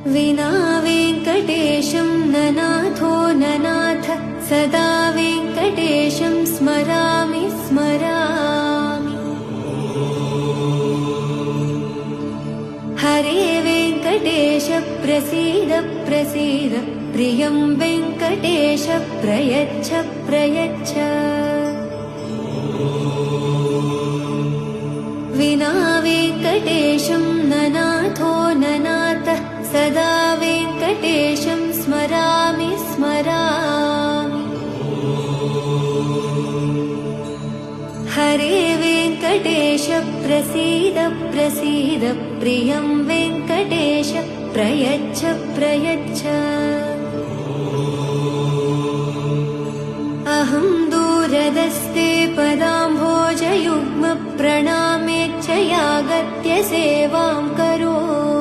विना वेङ्कटेशं ननाथो ननाथ सदा वेङ्कटेशं स्मरामि स्मरामि। हरे वेङ्कटेश प्रसीद प्रसीद प्रियं वेङ्कटेश प्रयच्छ प्रयच्छ। विना वेङ्कटेशं ननाथो ननाथ सदा वेङ्कटेशं स्मरामि स्मरामि। हरे वेङ्कटेश प्रसीद प्रसीद प्रियं वेङ्कटेश प्रयच्छ प्रयच्छ। अहं दूरदस्ते पदाम्भोजयुग्म प्रणामेच्छयागत्य सेवां करोमि।